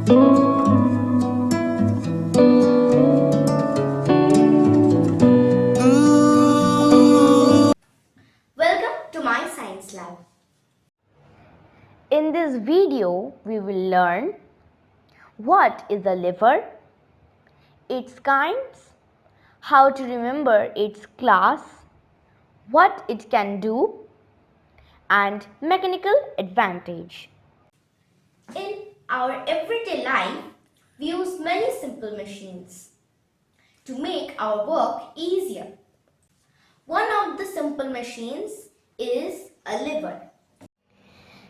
Welcome to my science lab. In this video, we will learn what is a liver, its kinds, how to remember its class, what it can do, and mechanical advantage. In our everyday life, we use many simple machines to make our work easier. One of the simple machines is a liver.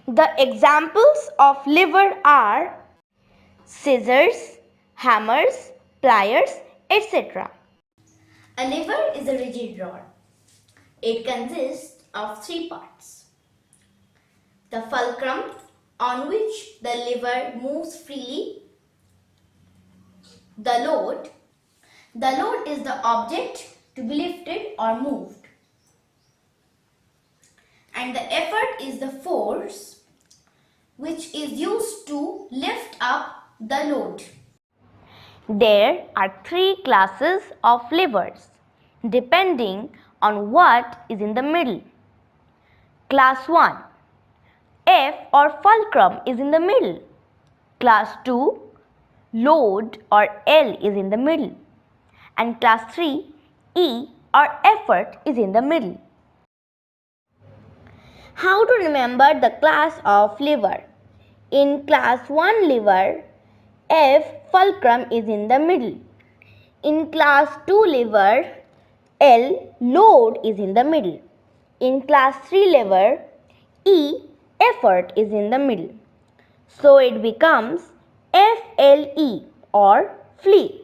The examples of liver are scissors, hammers, pliers, etc. A liver is a rigid rod. It consists of three parts. The fulcrum, on which the liver moves freely. The load. The load is the object to be lifted or moved. And the effort is the force which is used to lift up the load. There are three classes of livers depending on what is in the middle. Class 1. F or fulcrum is in the middle. Class 2. Load or L is in the middle. And class 3. E or effort is in the middle. How to remember the class of liver? In class 1 liver, F fulcrum is in the middle. In class 2 liver, L load is in the middle. In class 3 liver, E effort is in the middle. So it becomes FLE or flea.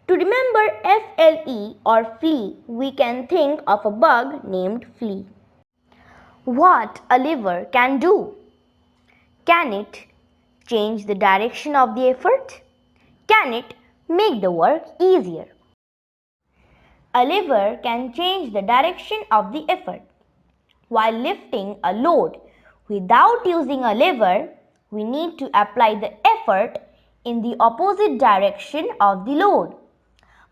To remember FLE or flea, we can think of a bug named flea. What a liver can do? Can it change the direction of the effort? Can it make the work easier? A lever can change the direction of the effort. While lifting a load without using a lever, we need to apply the effort in the opposite direction of the load.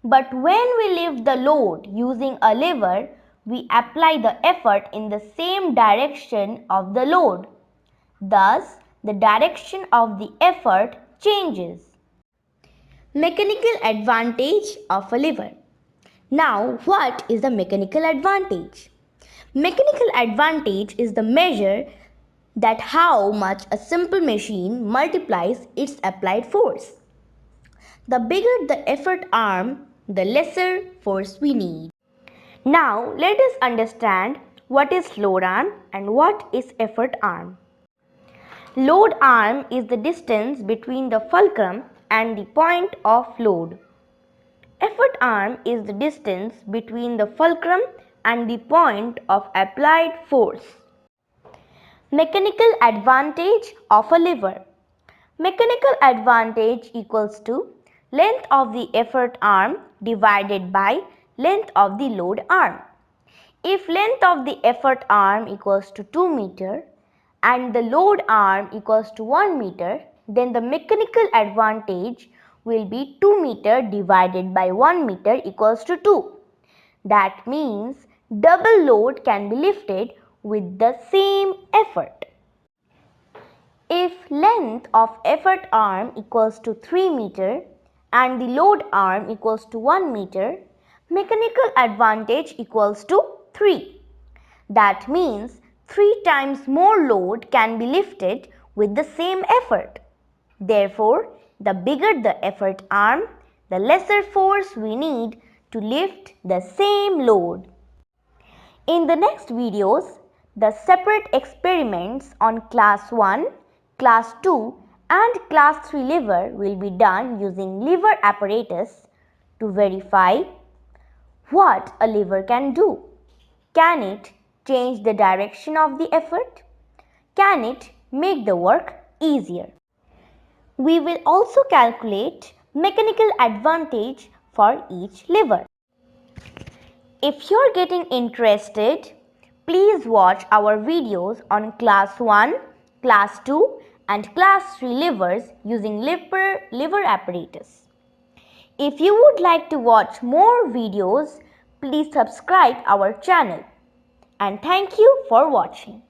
But when we lift the load using a lever, we apply the effort in the same direction of the load. Thus, the direction of the effort changes. Mechanical advantage of a lever. Now, what is the mechanical advantage? Mechanical advantage is the measure that how much a simple machine multiplies its applied force. The bigger the effort arm, the lesser force we need. Now, let us understand what is load arm and what is effort arm. Load arm is the distance between the fulcrum and the point of load. Effort arm is the distance between the fulcrum and the point of applied force. Mechanical advantage of a lever. Mechanical advantage equals to length of the effort arm divided by length of the load arm. If length of the effort arm equals to 2 meter and the load arm equals to 1 meter, then the mechanical advantage will be 2 meter divided by 1 meter equals to 2. That means double load can be lifted with the same effort. If length of effort arm equals to 3 meter and the load arm equals to 1 meter, mechanical advantage equals to 3. That means 3 times more load can be lifted with the same effort. Therefore, the bigger the effort arm, the lesser force we need to lift the same load. In the next videos, the separate experiments on class 1, class 2 and class 3 lever will be done using lever apparatus to verify what a lever can do. Can it change the direction of the effort? Can it make the work easier? We will also calculate mechanical advantage for each lever. If you're getting interested, please watch our videos on class 1, class 2 and class 3 livers using liver apparatus. If you would like to watch more videos, please subscribe our channel. And thank you for watching.